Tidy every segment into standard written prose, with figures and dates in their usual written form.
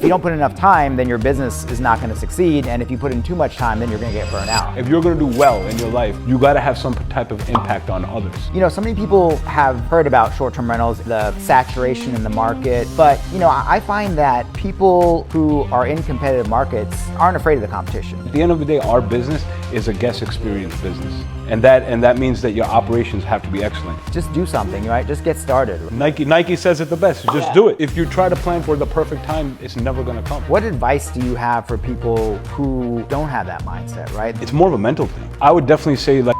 If you don't put in enough time, then your business is not going to succeed. And if you put in too much time, then you're going to get burned out. If you're going to do well in your life, you got to have some type of impact on others. You know, so many people have heard about short-term rentals, the saturation in the market. But, you know, I find that people who are in competitive markets aren't afraid of the competition. At the end of the day, our business is a guest experience business. And that means that your operations have to be excellent. Just do something, right? Just get started. Nike says it the best, just do it. If you try to plan for the perfect time, it's never gonna come. What advice do you have for people who don't have that mindset, right? It's more of a mental thing. I would definitely say like,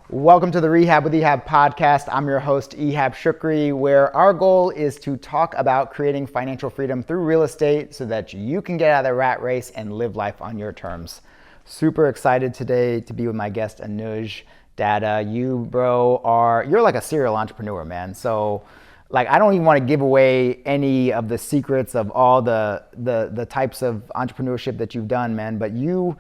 welcome to the Rehab with Ehab podcast. I'm your host, Ehab Shoukry, where our goal is to talk about creating financial freedom through real estate so that you can get out of the rat race and live life on your terms. Super excited today to be with my guest, Anuj Dhatta. You're like a serial entrepreneur, man. So like, I don't even want to give away any of the secrets of all the types of entrepreneurship that you've done, man. But you've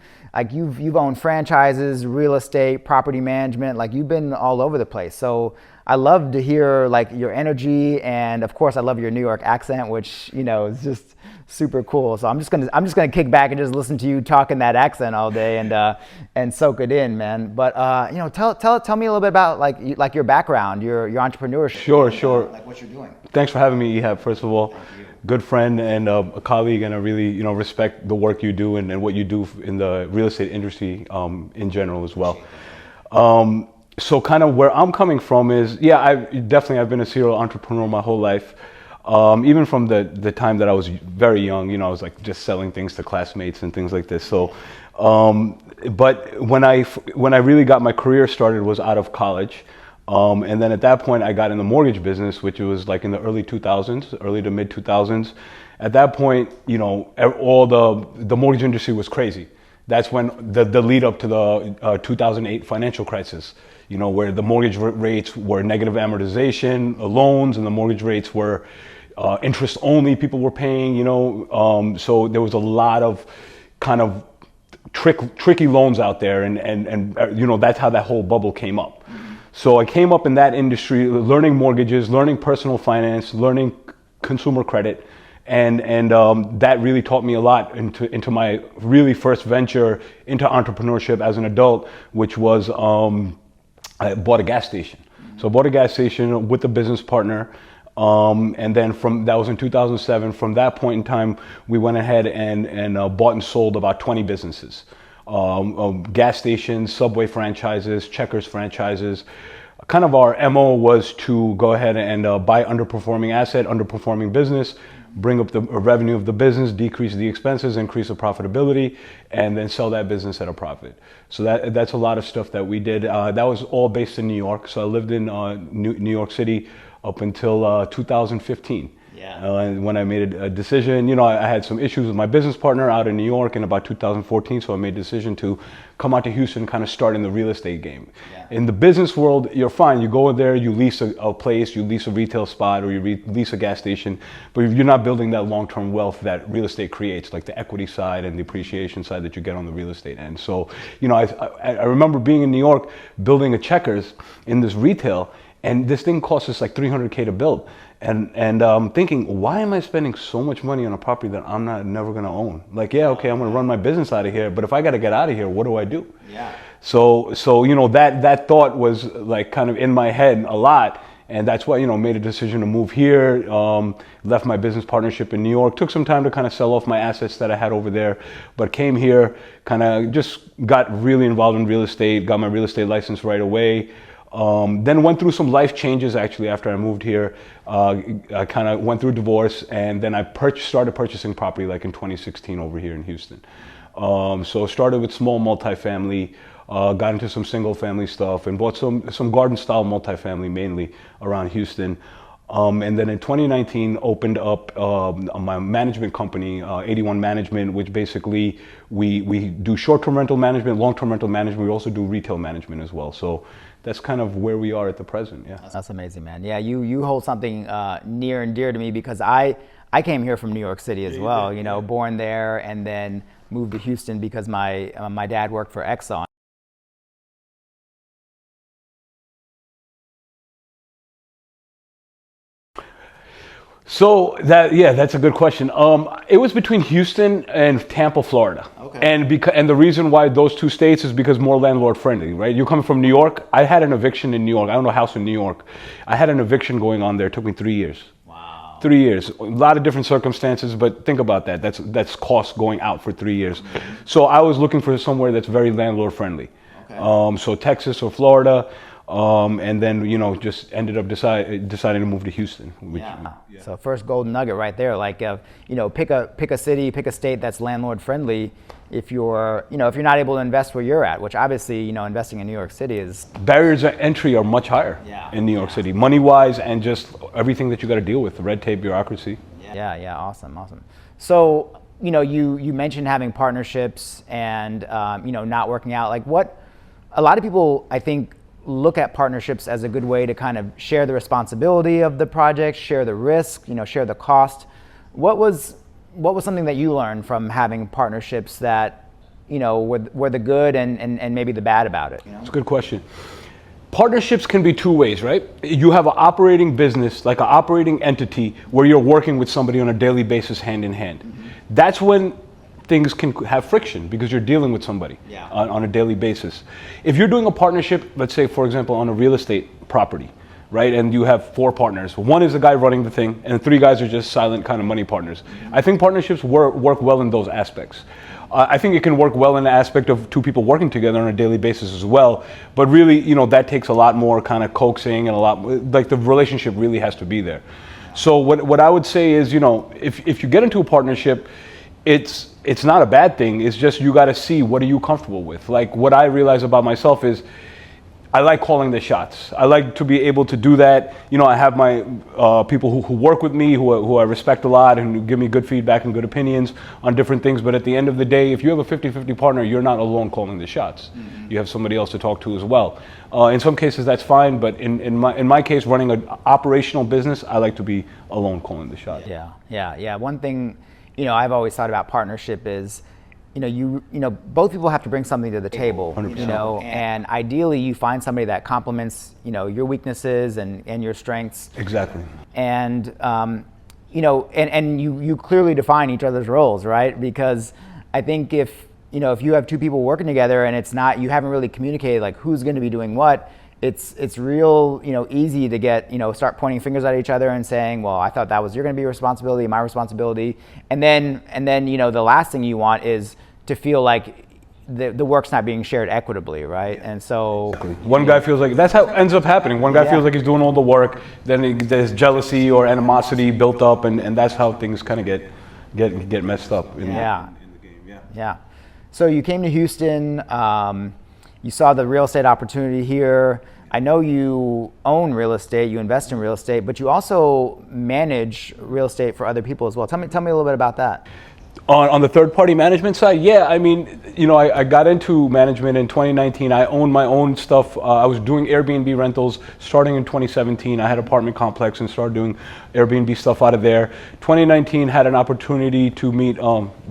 owned franchises, real estate, property management, like you've been all over the place. So I love to hear like your energy, and of course I love your New York accent, which, you know, is just super cool. So I'm just gonna kick back and just listen to you talking that accent all day and soak it in, man. But you know, tell me a little bit about like your background, your entrepreneurship. Sure. Like what you're doing. Thanks for having me, Ehab. First of all, good friend and a colleague, and I really respect the work you do and what you do in the real estate industry in general as well. So kind of where I'm coming from is, I've been a serial entrepreneur my whole life. Even from the time that I was very young, I was like just selling things to classmates and things like this. So, but when I really got my career started was out of college. And then at that point I got in the mortgage business, which was like in the early to mid 2000s. At that point, all the mortgage industry was crazy. That's when the lead up to the 2008 financial crisis, where the mortgage rates were negative amortization, loans, and the mortgage rates were interest only people were paying, so there was a lot of kind of tricky loans out there, and that's how that whole bubble came up. So I came up in that industry, learning mortgages, learning personal finance, learning consumer credit, and that really taught me a lot into my really first venture into entrepreneurship as an adult, which was I bought a gas station. So I bought a gas station with a business partner. And then that was in 2007. From that point in time, we went ahead and bought and sold about 20 businesses. Gas stations, Subway franchises, Checkers franchises. Kind of our MO was to go ahead and buy underperforming asset, underperforming business, bring up the revenue of the business, decrease the expenses, increase the profitability, and then sell that business at a profit. So that's a lot of stuff that we did. That was all based in New York. So I lived in New York City up until 2015. And when I made a decision, I had some issues with my business partner out in New York in about 2014, so I made a decision to come out to Houston, kind of start in the real estate game. In the business world, you're fine. You go in there, you lease a place, you lease a retail spot, or you lease a gas station, but you're not building that long-term wealth that real estate creates, like the equity side and the appreciation side that you get on the real estate end. So, I remember being in New York, building a Checkers in this retail, and this thing cost us like $300K to build. And thinking, why am I spending so much money on a property that I'm never gonna own? Like, I'm gonna run my business out of here, but if I gotta get out of here, what do I do? So that thought was like kind of in my head a lot. And that's why, made a decision to move here, left my business partnership in New York, took some time to kind of sell off my assets that I had over there, but came here, kind of just got really involved in real estate, got my real estate license right away. Then went through some life changes actually after I moved here. I kind of went through divorce, and then I started purchasing property like in 2016 over here in Houston. So started with small multifamily, got into some single family stuff, and bought some garden style multifamily mainly around Houston. And then in 2019 opened up my management company, 81 Management, which basically we do short-term rental management, long-term rental management. We also do retail management as well. So that's kind of where we are at the present. That's amazing, man. You hold something near and dear to me, because I came here from New York City as well. Born there, and then moved to Houston because my dad worked for Exxon. So that's a good question. It was between Houston and Tampa, Florida. Okay. And the reason why those two states is because more landlord friendly, right? You come from New York. I had an eviction in New York. I own a house in New York. I had an eviction going on there. It took me 3 years. Wow. 3 years. A lot of different circumstances, but think about that. That's cost going out for 3 years. So I was looking for somewhere that's very landlord friendly. Okay. So Texas or Florida. And then, just ended up deciding to move to Houston. So first golden nugget right there, like, pick a city, pick a state that's landlord friendly. If you're not able to invest where you're at, which obviously, investing in New York City is. Barriers of entry are much higher in New York City, money wise, and just everything that you got to deal with, the red tape, bureaucracy. Yeah. Awesome. So, you mentioned having partnerships and, not working out. Like a lot of people, I think, look at partnerships as a good way to kind of share the responsibility of the project, share the risk, share the cost. What was something that you learned from having partnerships that, were the good and maybe the bad about it? That's a good question. Partnerships can be two ways, right? You have an operating business, like an operating entity where you're working with somebody on a daily basis, hand in hand. Mm-hmm. That's when things can have friction because you're dealing with somebody on a daily basis. If you're doing a partnership, let's say, for example, on a real estate property, right? And you have 4 partners. One is the guy running the thing, and 3 guys are just silent kind of money partners. Mm-hmm. I think partnerships work well in those aspects. I think it can work well in the aspect of 2 people working together on a daily basis as well. But really, that takes a lot more kind of coaxing and a lot, like the relationship really has to be there. So what I would say is, if you get into a partnership, it's not a bad thing. It's just you got to see what are you comfortable with. Like what I realize about myself is I like calling the shots. I like to be able to do that. I have my people who work with me, who I respect a lot and who give me good feedback and good opinions on different things. But at the end of the day, if you have a 50-50 partner, you're not alone calling the shots. Mm-hmm. You have somebody else to talk to as well. In some cases, that's fine. But in my case, running an operational business, I like to be alone calling the shots. Yeah. One thing, I've always thought about partnership is, both people have to bring something to the table, 100%. And ideally you find somebody that complements, your weaknesses and your strengths. Exactly. And, and you clearly define each other's roles, right? Because I think if you have 2 people working together and you haven't really communicated like who's going to be doing what, it's real, easy to get, start pointing fingers at each other and saying, well, I thought that was going to be your responsibility, my responsibility. And then, the last thing you want is to feel like the work's not being shared equitably, right? And so one guy feels like that's how it ends up happening. One guy feels like he's doing all the work, then there's jealousy or animosity built up, and that's how things kind of get messed up in the game. Yeah. So you came to Houston, you saw the real estate opportunity here. I know you own real estate, you invest in real estate, but you also manage real estate for other people as well. Tell me a little bit about that. On the third-party management side, I got into management in 2019. I owned my own stuff. I was doing Airbnb rentals starting in 2017. I had an apartment complex and started doing Airbnb stuff out of there. 2019 had an opportunity to meet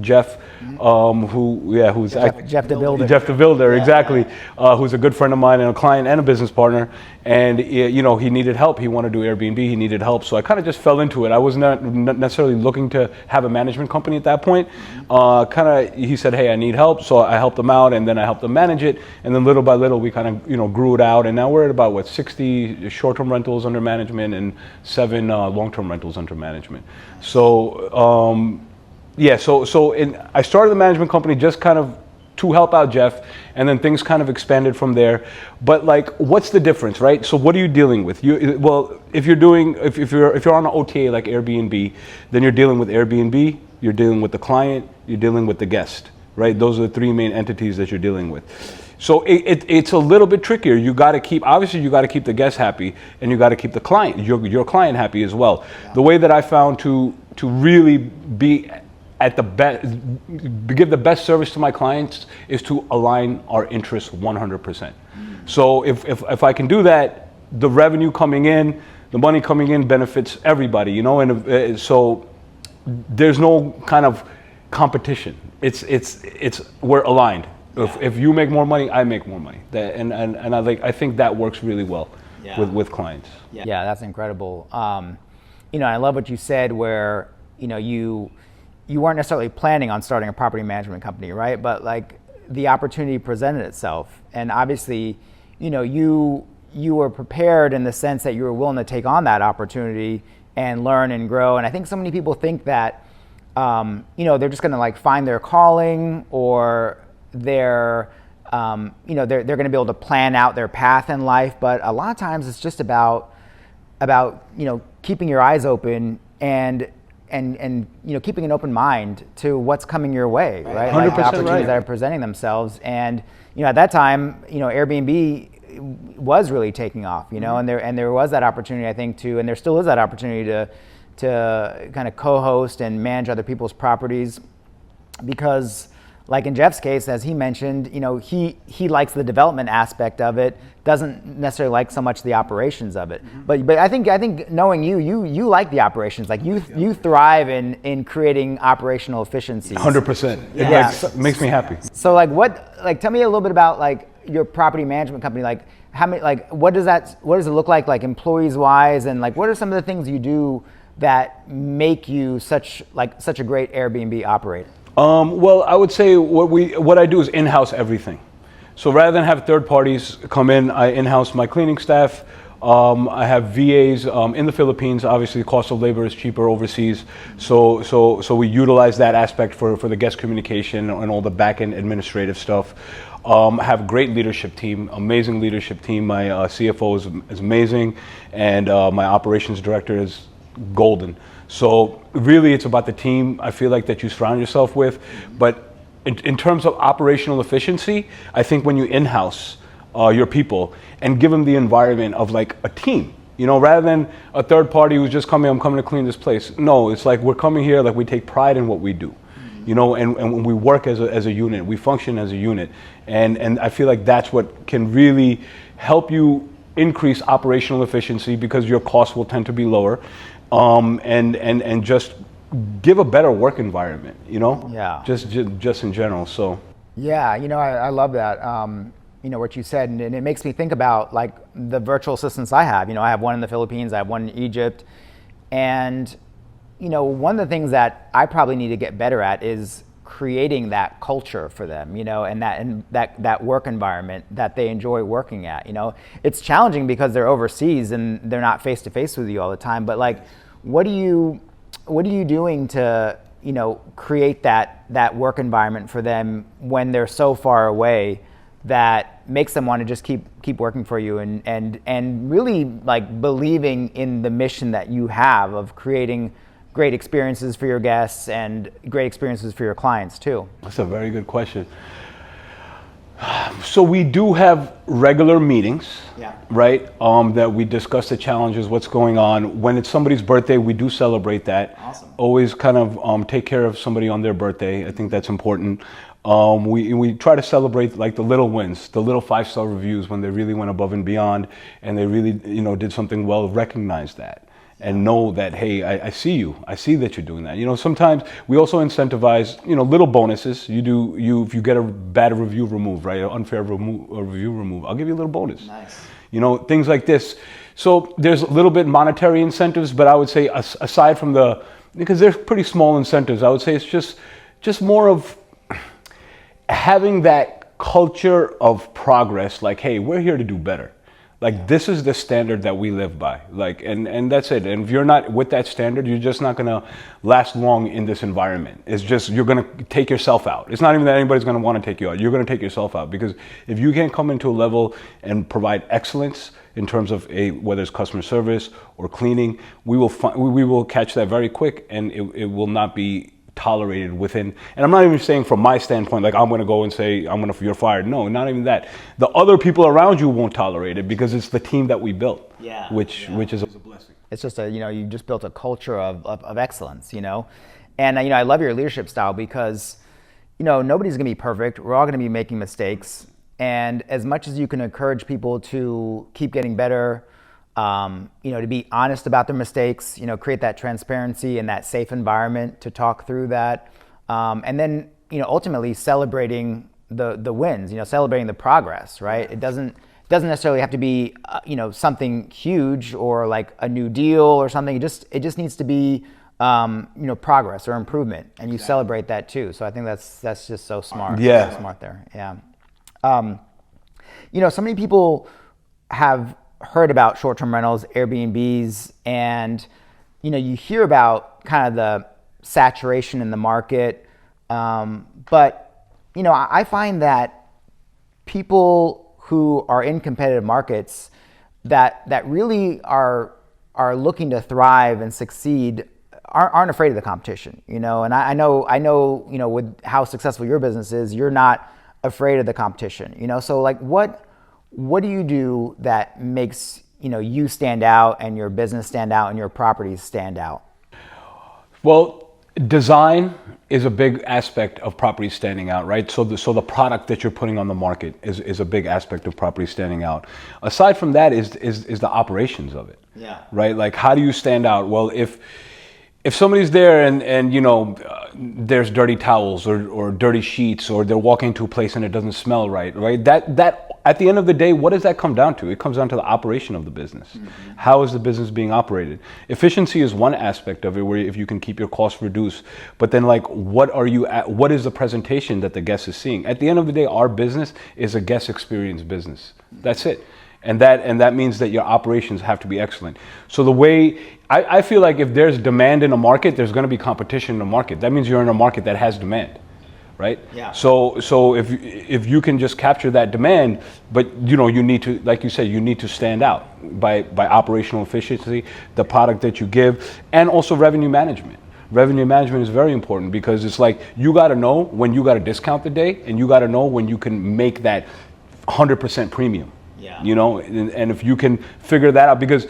Jeff, who's Jeff the Builder. Jeff the Builder, exactly. Who's a good friend of mine and a client and a business partner. And he needed help. He wanted to do Airbnb. He needed help. So I kind of just fell into it. I was not necessarily looking to have a management company at that point. He said, hey, I need help. So I helped him out, and then I helped him manage it. And then little by little, we kind of grew it out. And now we're at about 60 short-term rentals under management and 7 long-term rentals under management. So I started the management company just kind of to help out Jeff, and then things kind of expanded from there. But what's the difference, right? So what are you dealing with? If you're on an OTA like Airbnb, then you're dealing with Airbnb, you're dealing with the client, you're dealing with the guest, right? Those are the 3 main entities that you're dealing with. So it's a little bit trickier. You got to keep the guest happy, and you got to keep the client, your client happy as well. Yeah. The way that I found to really be at the best, give the best service to my clients is to align our interests 100%. So if I can do that, the revenue coming in, the money coming in benefits everybody, and so there's no kind of competition. It's we're aligned. Yeah. If you make more money, I make more money. I think that works really well with clients. Yeah, that's incredible. I love what you said where, you weren't necessarily planning on starting a property management company, right? But like the opportunity presented itself. And obviously, you were prepared in the sense that you were willing to take on that opportunity and learn and grow. And I think so many people think that, they're just gonna like find their calling, or they're going to be able to plan out their path in life. But a lot of times it's just about keeping your eyes open and keeping an open mind to what's coming your way, right? 100% like the opportunities right. that are presenting themselves. And at that time, Airbnb was really taking off, and there was that opportunity, I think, too, and there still is that opportunity to kind of co-host and manage other people's properties, because like in Jeff's case, as he mentioned, he likes the development aspect of it, doesn't necessarily like so much the operations of it. But I think knowing you like the operations, like you thrive in creating operational efficiencies. 100%. Yeah. It makes me happy. So tell me a little bit about like your property management company, like how many, like what does it look like employees wise, and like what are some of the things you do that make you such a great Airbnb operator? Well, I would say what I do is in-house everything. So rather than have third parties come in, I in-house my cleaning staff. I have VAs in the Philippines. Obviously, the cost of labor is cheaper overseas, so we utilize that aspect for the guest communication and all the back-end administrative stuff. I have a great leadership team, amazing leadership team. My CFO is amazing, and my operations director is golden. So really, it's about the team, I feel like, that you surround yourself with. But in terms of operational efficiency, I think when you in-house your people and give them the environment of like a team, rather than a third party who's just coming, I'm coming to clean this place. No, it's like we're coming here, like we take pride in what we do, and we work as a unit, we function as a unit. And I feel like that's what can really help you increase operational efficiency, because your costs will tend to be lower. And just give a better work environment, Yeah. Just in general. So yeah, I love that. What you said, and it makes me think about like the virtual assistants I have. I have one in the Philippines, I have one in Egypt, and one of the things that I probably need to get better at is creating that culture for them, and that work environment that they enjoy working at. It's challenging because they're overseas and they're not face to face with you all the time. But like, what are you doing to create that work environment for them when they're so far away, that makes them want to just keep working for you and really like believing in the mission that you have of creating great experiences for your guests and great experiences for your clients too? That's a very good question. So we do have regular meetings, right? That we discuss the challenges, what's going on. When it's somebody's birthday, we do celebrate that. Awesome. Always kind of take care of somebody on their birthday. I think that's important. We try to celebrate like the little wins, the little 5-star reviews when they really went above and beyond, and they really did something well. Recognize that. And know that, hey, I see you. I see that you're doing that. Sometimes we also incentivize, little bonuses. If you get a bad review removed, right, an unfair review removed, I'll give you a little bonus. Nice. Things like this. So there's a little bit monetary incentives, but I would say aside from because they're pretty small incentives, I would say it's just more of having that culture of progress. Like, hey, we're here to do better. Like, this is the standard that we live by. Like, and that's it. And if you're not with that standard, you're just not gonna last long in this environment. It's just, you're gonna take yourself out. It's not even that anybody's gonna wanna take you out. You're gonna take yourself out, because if you can't come into a level and provide excellence in terms of whether it's customer service or cleaning, we will catch that very quick, and it will not be tolerated within. And I'm not even saying from my standpoint, like I'm going to go and say you're fired. No, not even that. The other people around you won't tolerate it, because it's the team that we built. Which is a blessing. It's just you just built a culture of excellence, and I love your leadership style, because nobody's going to be perfect. We're all going to be making mistakes, and as much as you can encourage people to keep getting better, to be honest about their mistakes, create that transparency and that safe environment to talk through that. And then, ultimately celebrating the wins, celebrating the progress, right? It doesn't doesn't necessarily have to be, something huge or like a new deal or something. It just needs to be, progress or improvement, and you celebrate that too. So I think that's just so smart. Yeah. So smart there. Yeah. So many people have heard about short-term rentals, Airbnbs, and you hear about kind of the saturation in the market, but I find that people who are in competitive markets that really are looking to thrive and succeed aren't afraid of the competition, and I know with how successful your business is, you're not afraid of the competition, so like what do you do that makes you stand out and your business stand out and your properties stand out? Well, design is a big aspect of property standing out, right? So the product that you're putting on the market is a big aspect of property standing out. Aside from that is the operations of it. Yeah. Right? Like, how do you stand out? Well, if somebody's there and there's dirty towels or dirty sheets, or they're walking to a place and it doesn't smell right? That at the end of the day, what does that come down to? It comes down to the operation of the business. Mm-hmm. How is the business being operated? Efficiency is one aspect of it, where if you can keep your costs reduced, but then like, what is the presentation that the guest is seeing? At the end of the day, our business is a guest experience business. That's it. And that means that your operations have to be excellent. So the way I feel like, if there's demand in a market, there's going to be competition in a market. That means you're in a market that has demand, right? Yeah. So if you can just capture that demand, but you need to, like you said, you need to stand out by operational efficiency, the product that you give, and also revenue management. Revenue management is very important, because it's like, you got to know when you got to discount the day, and you got to know when you can make that 100% premium. Yeah. And if you can figure that out, because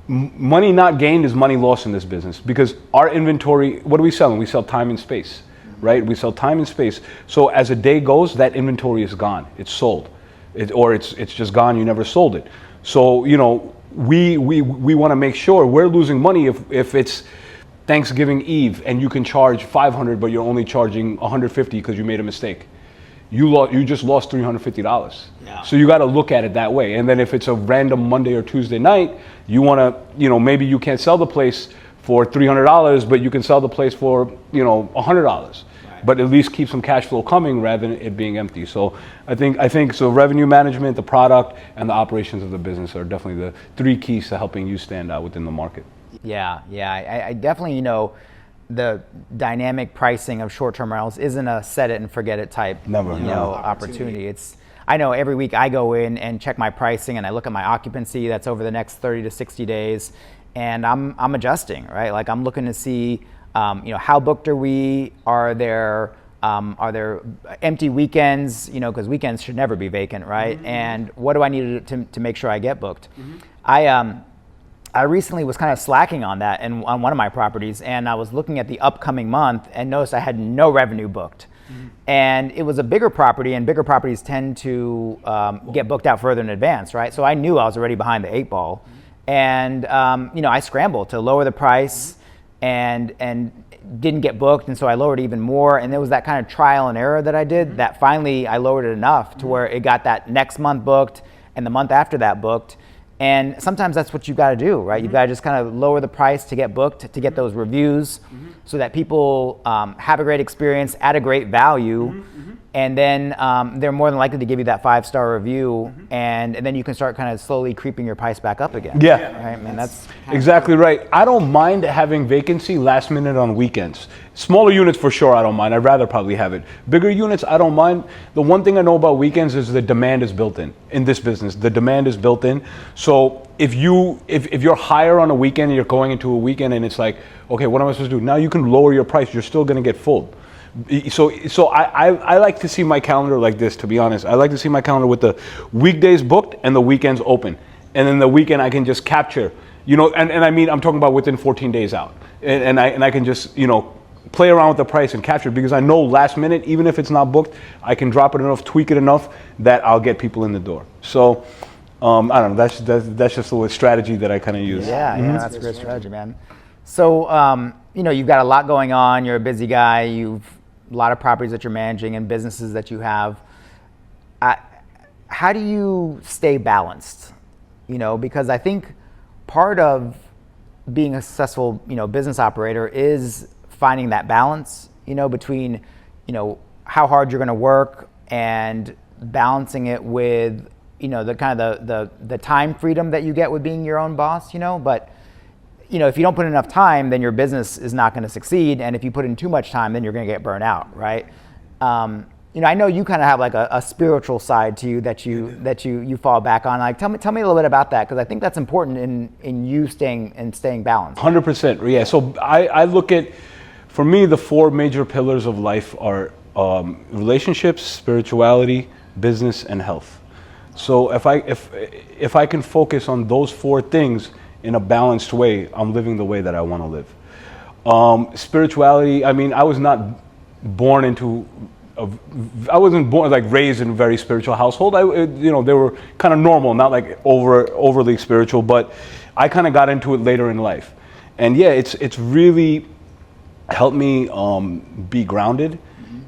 money not gained is money lost in this business, because our inventory, what are we selling? We sell time and space, right? We sell time and space. So as a day goes, that inventory is gone. It's sold, it's just gone. You never sold it. So we want to make sure we're losing money if it's Thanksgiving Eve and you can charge $500, but you're only charging $150 because you made a mistake. You just lost $350. Yeah. So you got to look at it that way. And then if it's a random Monday or Tuesday night, you want to, maybe you can't sell the place for $300, but you can sell the place for, $100. Right. But at least keep some cash flow coming rather than it being empty. So I think so. Revenue management, the product, and the operations of the business are definitely the three keys to helping you stand out within the market. Yeah. I definitely, the dynamic pricing of short-term rentals isn't a set it and forget it type opportunity. I know every week I go in and check my pricing, and I look at my occupancy that's over the next 30 to 60 days, and I'm adjusting, right? Like, I'm looking to see how booked are we? Are there empty weekends? Because weekends should never be vacant, right? Mm-hmm. And what do I need to make sure I get booked? Mm-hmm. I recently was kind of slacking on that on one of my properties, and I was looking at the upcoming month and noticed I had no revenue booked. Mm-hmm. And it was a bigger property, and bigger properties tend to get booked out further in advance, right? So I knew I was already behind the eight ball. Mm-hmm. And I scrambled to lower the price, mm-hmm. and didn't get booked, and so I lowered even more. And there was that kind of trial and error that I did, mm-hmm. that finally I lowered it enough to mm-hmm. where it got that next month booked and the month after that booked. And sometimes that's what you've got to do, right? Mm-hmm. You've got to just kind of lower the price to get booked, to get those reviews, mm-hmm. so that people have a great experience at a great value. Mm-hmm. And then they're more than likely to give you that 5-star review, mm-hmm. and then you can start kind of slowly creeping your price back up again. Yeah. Right? I mean, that's exactly right. I don't mind having vacancy last minute on weekends. Smaller units for sure I don't mind. I'd rather probably have it. Bigger units I don't mind. The one thing I know about weekends is the demand is built in this business. The demand is built in. So if you're higher on a weekend and you're going into a weekend and it's like, okay, what am I supposed to do? Now you can lower your price. You're still going to get full. So I like to see my calendar like this, to be honest. I like to see my calendar with the weekdays booked and the weekends open. And then the weekend I can just capture, and I mean, I'm talking about within 14 days out. And I can just, play around with the price and capture it, because I know last minute, even if it's not booked, I can drop it enough, tweak it enough that I'll get people in the door. So I don't know, that's just a strategy that I kind of use. Yeah, mm-hmm. That's a great strategy, man. So, you've got a lot going on. You're a busy guy. You've a lot of properties that you're managing and businesses that you have. how do you stay balanced? Because I think part of being a successful, business operator is finding that balance, between, how hard you're going to work and balancing it with, the kind of the time freedom that you get with being your own boss, but if you don't put enough time, then your business is not going to succeed. And if you put in too much time, then you're going to get burnt out, right? I know you kind of have like a spiritual side to you that you fall back on. Like, tell me a little bit about that, because I think that's important in you staying balanced. 100%. Yeah. So I look at, for me, the 4 major pillars of life are relationships, spirituality, business, and health. So if I can focus on those 4 things in a balanced way, I'm living the way that I want to live. Spirituality, I mean, I was not born into, I wasn't born, like, raised in a very spiritual household. They were kind of normal, not like overly spiritual, but I kind of got into it later in life. And yeah, it's really helped me be grounded,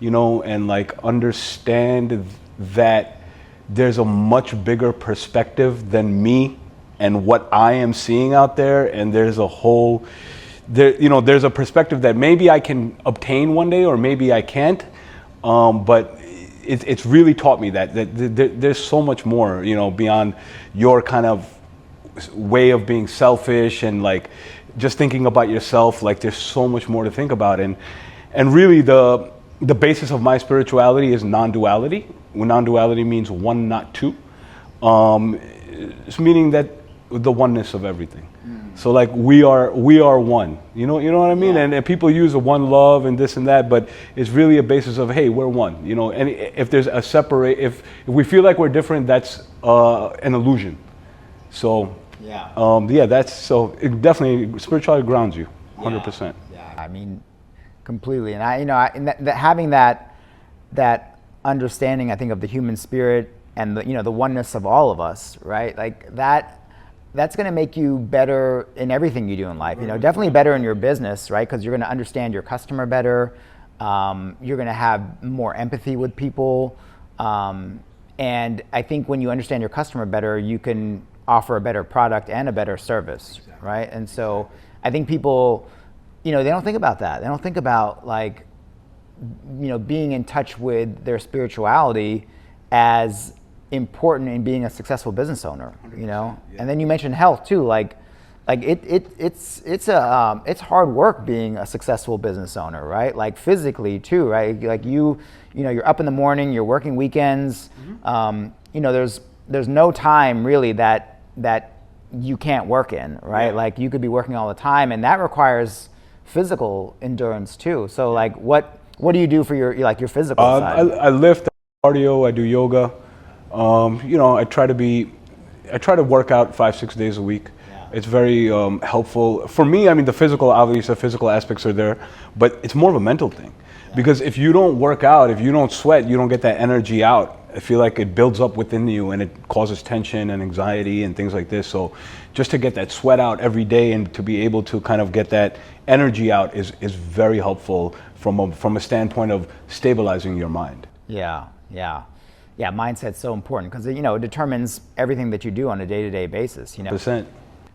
and like understand that there's a much bigger perspective than me and what I am seeing out there, and there's a perspective that maybe I can obtain one day or maybe I can't, but it's really taught me that there's so much more, beyond your kind of way of being selfish and like just thinking about yourself. Like, there's so much more to think about, and really the basis of my spirituality is non-duality. Non-duality means one, not two. It's meaning that the oneness of everything. So like we are one. You know what I mean? Yeah. And people use the one love and this and that, but it's really a basis of, hey, we're one. And if there's a if we feel like we're different, that's an illusion. So that's so it definitely spirituality grounds you 100%. Yeah, I mean, completely. And having that understanding, I think, of the human spirit and the oneness of all of us, right? Like that's going to make you better in everything you do in life. Definitely better in your business, right? Because you're going to understand your customer better. You're going to have more empathy with people. And I think when you understand your customer better, you can offer a better product and a better service, right? And so I think people, they don't think about that. They don't think about like, being in touch with their spirituality as important in being a successful business owner, Yeah. And then you mentioned health too, like it's hard work being a successful business owner, right? Like physically too, right? Like you're up in the morning, you're working weekends. There's no time really that you can't work in, right? Yeah. Like you could be working all the time, and that requires physical endurance too. So like what do you do for your physical side? I lift, cardio, I do yoga. I try to work out 5-6 days a week. Yeah. It's very helpful for me. I mean, the physical aspects are there, but it's more of a mental thing. Yeah. Because if you don't work out, if you don't sweat, you don't get that energy out. I feel like it builds up within you and it causes tension and anxiety and things like this. So just to get that sweat out every day and to be able to kind of get that energy out is very helpful from a standpoint of stabilizing your mind. Yeah. Mindset's so important because it determines everything that you do on a day-to-day basis. 100%.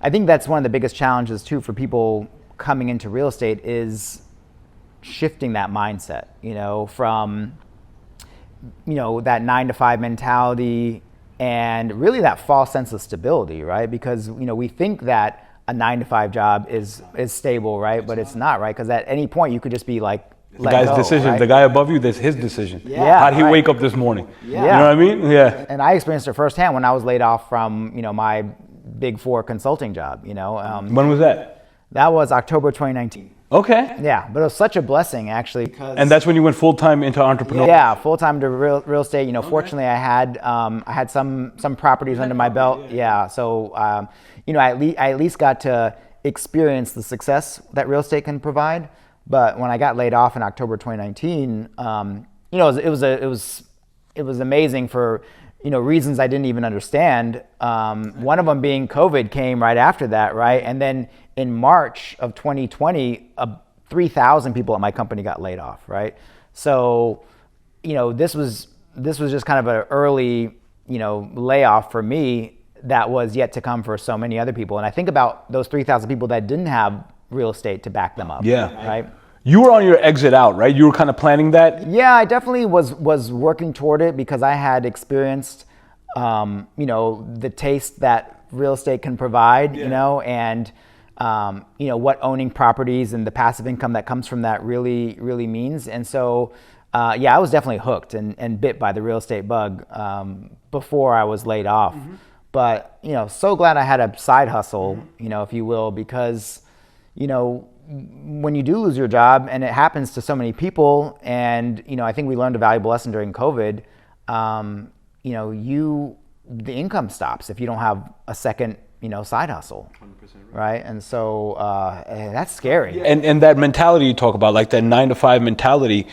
I think that's one of the biggest challenges too for people coming into real estate is shifting that mindset. From that 9-to-5 mentality and really that false sense of stability, right? Because we think that a 9-to-5 job is stable, right? But it's not, right? Because at any point you could just be like. The guy's decision, right? The guy above you, that's his decision. Yeah, how did he wake up this morning? Yeah. You know what I mean? Yeah. And I experienced it firsthand when I was laid off from, my Big 4 consulting job, When was that? That was October 2019. Okay. Yeah, but it was such a blessing actually. And that's when you went full-time into entrepreneurship? Yeah, full-time to real estate. Fortunately I had some properties under my belt. Yeah. So, I at least got to experience the success that real estate can provide. But when I got laid off in October 2019, it was amazing for reasons I didn't even understand. One of them being COVID came right after that, right? And then in March of 2020, 3,000 people at my company got laid off, right? So, this was just kind of an early layoff for me that was yet to come for so many other people. And I think about those 3,000 people that didn't have real estate to back them up. Yeah. Right. You were on your exit out, right? You were kind of planning that? Yeah, I definitely was working toward it because I had experienced, the taste that real estate can provide, and, what owning properties and the passive income that comes from that really, really means. And so, I was definitely hooked and bit by the real estate bug before I was laid off. Mm-hmm. But, so glad I had a side hustle, if you will, because, when you do lose your job, and it happens to so many people, and I think we learned a valuable lesson during COVID. The income stops if you don't have a second, side hustle, 100% right? And so that's scary. And that mentality you talk about, like that 9-to-5 mentality,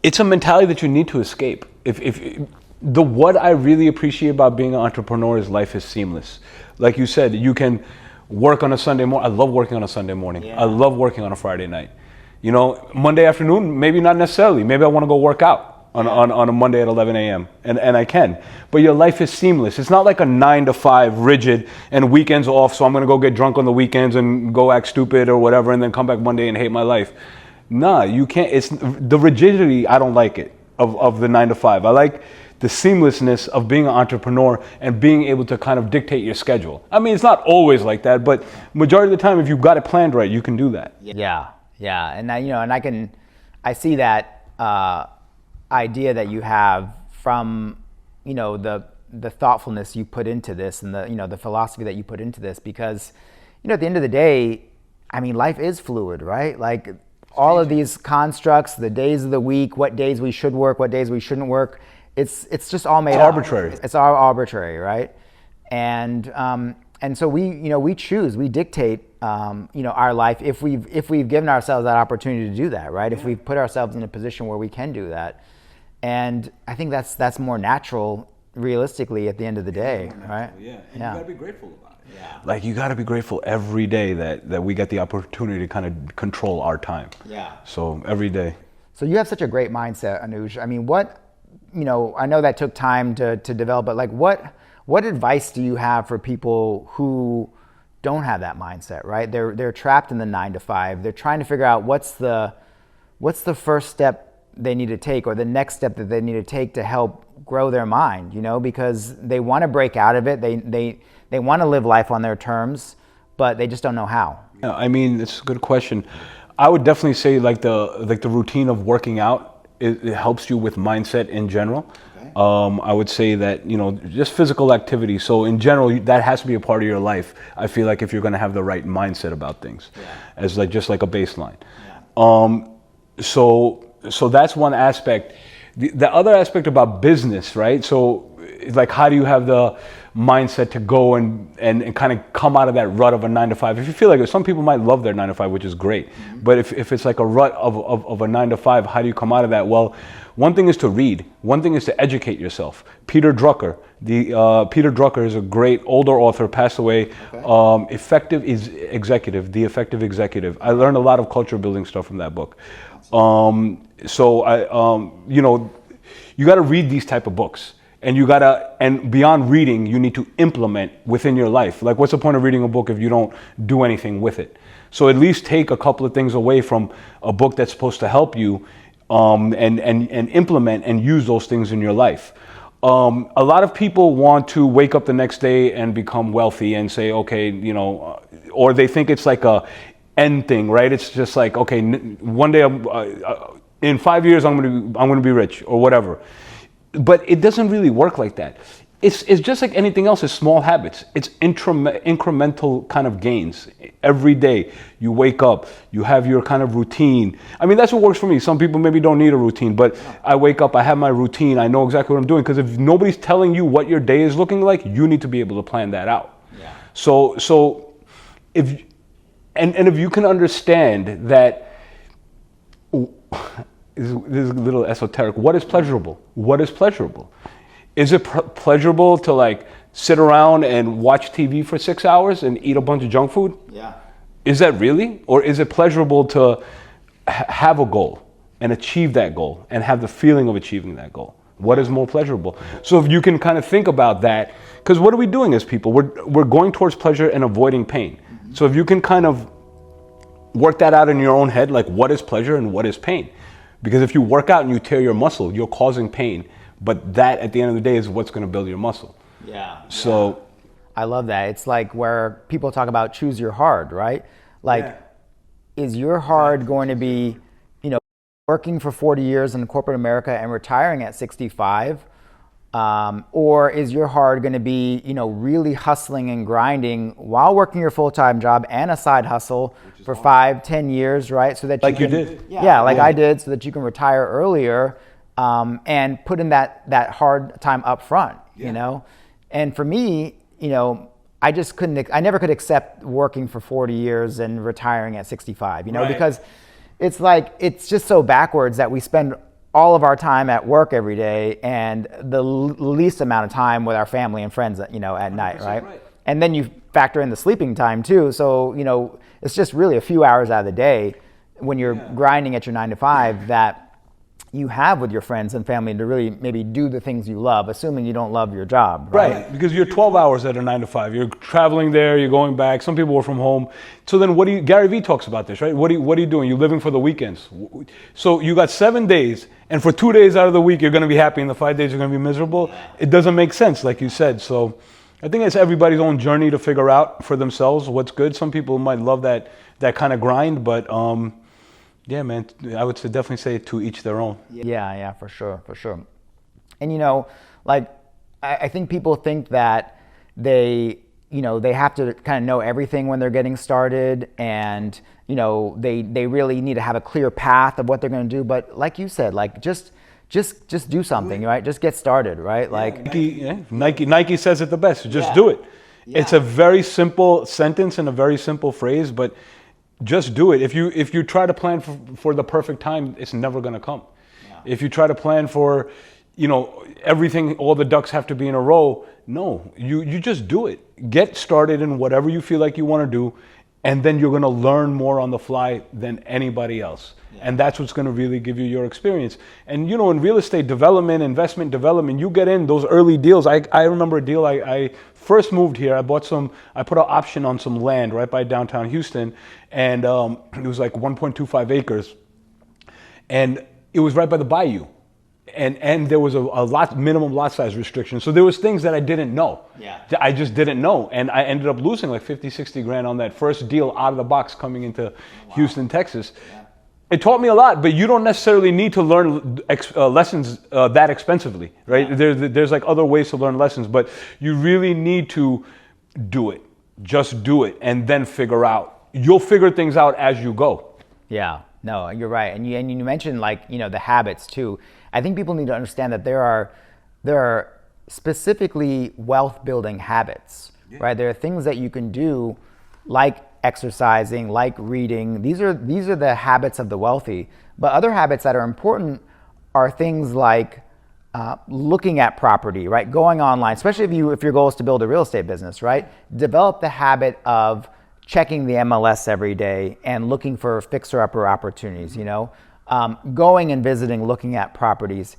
it's a mentality that you need to escape. What I really appreciate about being an entrepreneur is life is seamless. Like you said, you can work on a Sunday morning. I love working on a Sunday morning. Yeah. I love working on a Friday night. Monday afternoon, maybe not necessarily. Maybe I want to go work out on a Monday at 11 a.m. And I can. But your life is seamless. It's not like a 9-to-5 rigid and weekends off, so I'm going to go get drunk on the weekends and go act stupid or whatever and then come back Monday and hate my life. Nah, you can't. It's the rigidity, I don't like it, of the 9-to-5. I like the seamlessness of being an entrepreneur and being able to kind of dictate your schedule. I mean, it's not always like that, but majority of the time, if you've got it planned right, you can do that. Yeah. And I see that idea that you have from, the thoughtfulness you put into this and the philosophy that you put into this, because, at the end of the day, I mean, life is fluid, right? Like all of these constructs, the days of the week, what days we should work, what days we shouldn't work, it's just all made up. Arbitrary. It's all arbitrary, right? And so we choose, we dictate, our life if we've given ourselves that opportunity to do that, right? If we've put ourselves in a position where we can do that, and I think that's more natural, realistically, at the end of the day, right? Yeah, and you gotta be grateful about it. Yeah. Like you gotta be grateful every day that we get the opportunity to kind of control our time. Yeah. So every day. So you have such a great mindset, Anuj. I mean, I know that took time to develop, but like what advice do you have for people who don't have that mindset, right? They're trapped in the 9-to-5. They're trying to figure out what's the first step they need to take, or the next step that they need to take to help grow their mind, because they want to break out of it. They want to live life on their terms, but they just don't know how. Yeah, I mean, it's a good question. I would definitely say like the routine of working out, it helps you with mindset in general. Okay. I would say that, just physical activity. So in general, that has to be a part of your life. I feel like if you're going to have the right mindset about things, as just like a baseline. Yeah. So that's one aspect. The other aspect about business, right? So like, how do you have the mindset to go and kind of come out of that rut of a 9-to-5? If you feel like some people might love their 9-to-5, which is great, but if it's like a rut of a 9-to-5, how do you come out of that? Well, one thing is to read. One thing is to educate yourself. Peter Drucker is a great older author, passed away. Okay. Effective Executive, The Effective Executive. I learned a lot of culture building stuff from that book. You got to read these type of books. And beyond reading, you need to implement within your life. Like, what's the point of reading a book if you don't do anything with it? So at least take a couple of things away from a book that's supposed to help you, and implement and use those things in your life. A lot of people want to wake up the next day and become wealthy and say, okay, or they think it's like a end thing, right? It's just like, okay, one day, in 5 years, I'm gonna be rich or whatever. But it doesn't really work like that. It's just like anything else. It's small habits. It's incremental kind of gains. Every day you wake up, you have your kind of routine. I mean, that's what works for me. Some people maybe don't need a routine, but I wake up, I have my routine, I know exactly what I'm doing. Because if nobody's telling you what your day is looking like, you need to be able to plan that out. Yeah. So if you can understand that. This is a little esoteric. What is pleasurable? What is pleasurable? Is it pleasurable to like sit around and watch TV for 6 hours and eat a bunch of junk food? Yeah. Is that really? Or is it pleasurable to have a goal and achieve that goal and have the feeling of achieving that goal? What is more pleasurable? So if you can kind of think about that, because what are we doing as people? We're going towards pleasure and avoiding pain. So if you can kind of work that out in your own head, like what is pleasure and what is pain? Because if you work out and you tear your muscle, you're causing pain. But that, at the end of the day, is what's going to build your muscle. Yeah. So I love that. It's like where people talk about choose your hard, right? Like, is your hard going to be, working for 40 years in corporate America and retiring at 65? Or is your hard going to be, really hustling and grinding while working your full-time job and a side hustle for 5-10 years, right? So that you did. Yeah, I did, so that you can retire earlier, and put in that hard time up front, And for me, I never could accept working for 40 years and retiring at 65, because it's like, it's just so backwards that we spend all of our time at work every day and the least amount of time with our family and friends, at night, right? And then you factor in the sleeping time too. So, it's just really a few hours out of the day when you're grinding at your 9 to 5 that you have with your friends and family to really maybe do the things you love, assuming you don't love your job. Right, because you're 12 hours at a 9 to 5. You're traveling there, you're going back. Some people are from home. So then Gary Vee talks about this, right? What are you doing? You're living for the weekends. So you got 7 days, and for 2 days out of the week, you're going to be happy, and the 5 days you're going to be miserable. It doesn't make sense, like you said. So I think it's everybody's own journey to figure out for themselves what's good. Some people might love that kind of grind, but yeah, man, I would definitely say to each their own. Yeah, for sure. And I think people think that they have to kind of know everything when they're getting started, and they really need to have a clear path of what they're going to do. But like you said, just do something, right? Just get started, right? Nike says it the best. Just do it. It's a very simple sentence and a very simple phrase, but just do it. If you try to plan for the perfect time, it's never going to come. If you try to plan for, everything, all the ducks have to be in a row, no, you just do it. Get started in whatever you feel like you want to do, and then you're going to learn more on the fly than anybody else. And that's what's going to really give you your experience. And in real estate development, investment development, you get in those early deals. I remember a deal, I first moved here, I put an option on some land right by downtown Houston, and it was like 1.25 acres. And it was right by the bayou. And there was a minimum lot size restriction. So there was things that I didn't know. I just didn't know. And I ended up losing like 50, 60 grand on that first deal out of the box coming into Houston, Texas. It taught me a lot, but you don't necessarily need to learn lessons that expensively, right? There's like other ways to learn lessons, but you really need to do it. Just do it, and then figure out. You'll figure things out as you go. Yeah, no, you're right. And you mentioned the habits too. I think people need to understand that there are specifically wealth building habits, right? There are things that you can do, like exercising, like reading. These are the habits of the wealthy. But other habits that are important are things like looking at property, right? Going online, especially if your goal is to build a real estate business, right? Develop the habit of checking the MLS every day and looking for fixer-upper opportunities, going and visiting, looking at properties,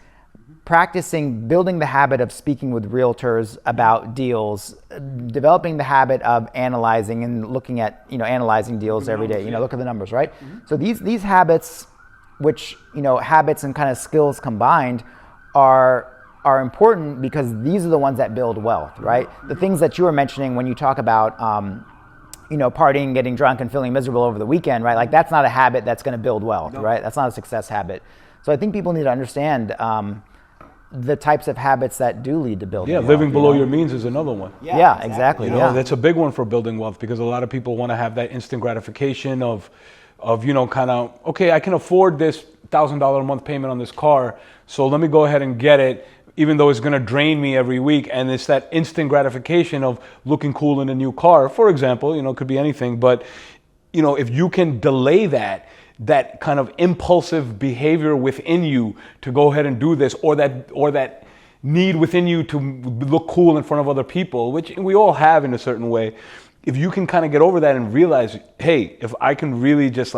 practicing, building the habit of speaking with realtors about deals, developing the habit of analyzing and looking at, analyzing deals every day, look at the numbers, right? So these habits, which, habits and kind of skills combined are important because these are the ones that build wealth, right? The things that you were mentioning when you talk about, partying, getting drunk, and feeling miserable over the weekend, right? Like that's not a habit that's going to build wealth, right? That's not a success habit. So I think people need to understand the types of habits that do lead to building wealth. Living below your means is another one. Yeah, exactly. That's a big one for building wealth, because a lot of people want to have that instant gratification of kind of, okay, I can afford this $1,000 a month payment on this car, so let me go ahead and get it, even though it's going to drain me every week. And it's that instant gratification of looking cool in a new car, for example. It could be anything, but if you can delay that kind of impulsive behavior within you to go ahead and do this, or that need within you to look cool in front of other people, which we all have in a certain way. If you can kind of get over that and realize, hey, if I can really just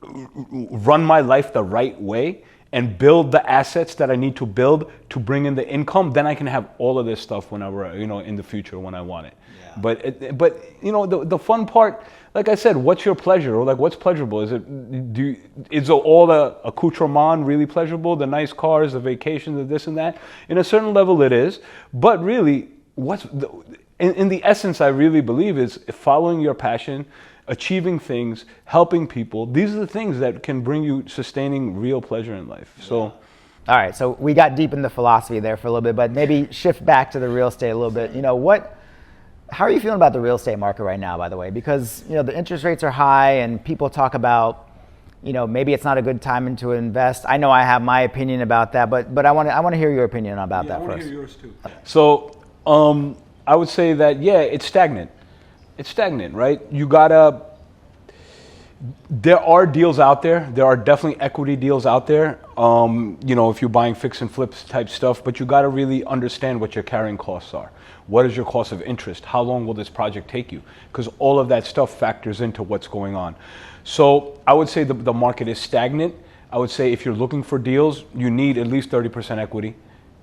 run my life the right way and build the assets that I need to build to bring in the income, then I can have all of this stuff whenever, in the future when I want it. Yeah. But the fun part, like I said, what's your pleasure, or like what's pleasurable? Is all the accoutrement really pleasurable? The nice cars, the vacations, the this and that. In a certain level, it is. But really, in the essence, I really believe is following your passion, achieving things, helping people. These are the things that can bring you sustaining real pleasure in life. So, all right. So we got deep in the philosophy there for a little bit, but maybe shift back to the real estate a little bit. How are you feeling about the real estate market right now, by the way? Because, the interest rates are high and people talk about, maybe it's not a good time to invest. I know I have my opinion about that, but I want to hear your opinion about that first. I want to hear yours too. So, I would say that, it's stagnant. It's stagnant, right? There are deals out there. There are definitely equity deals out there. If you're buying fix and flips type stuff, but you got to really understand what your carrying costs are. What is your cost of interest? How long will this project take you? Because all of that stuff factors into what's going on. So I would say the market is stagnant. I would say if you're looking for deals, you need at least 30% equity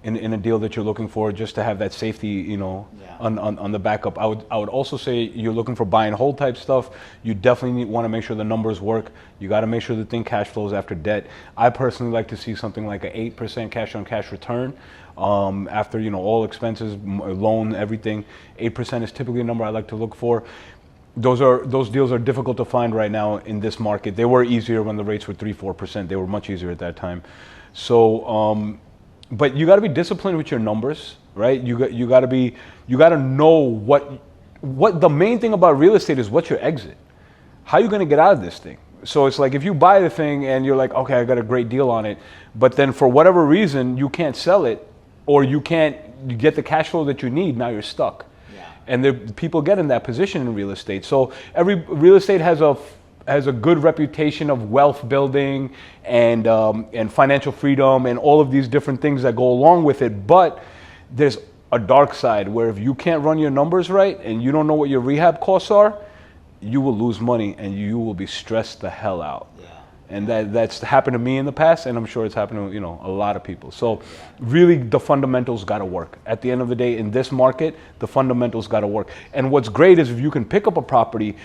in a deal that you're looking for, just to have that safety, on the backup. I would also say you're looking for buy and hold type stuff. You definitely want to make sure the numbers work. You got to make sure the thing cash flows after debt. I personally like to see something like an 8% cash on cash return. After all expenses, loan, everything, 8% is typically a number I like to look for. Those deals are difficult to find right now in this market. They were easier when the rates were 3-4%. They were much easier at that time. So, but you got to be disciplined with your numbers, right? You got to know what the main thing about real estate is. What's your exit? How are you going to get out of this thing? So it's like if you buy the thing and you're like, okay, I got a great deal on it, but then for whatever reason you can't sell it, or you get the cash flow that you need, now you're stuck. Yeah. And people get in that position in real estate. So every real estate has a good reputation of wealth building and financial freedom and all of these different things that go along with it. But there's a dark side where if you can't run your numbers right and you don't know what your rehab costs are, you will lose money and you will be stressed the hell out. Yeah. And that's happened to me in the past, and I'm sure it's happened to a lot of people. So really the fundamentals got to work. At the end of the day, in this market, the fundamentals got to work. And what's great is if you can pick up a property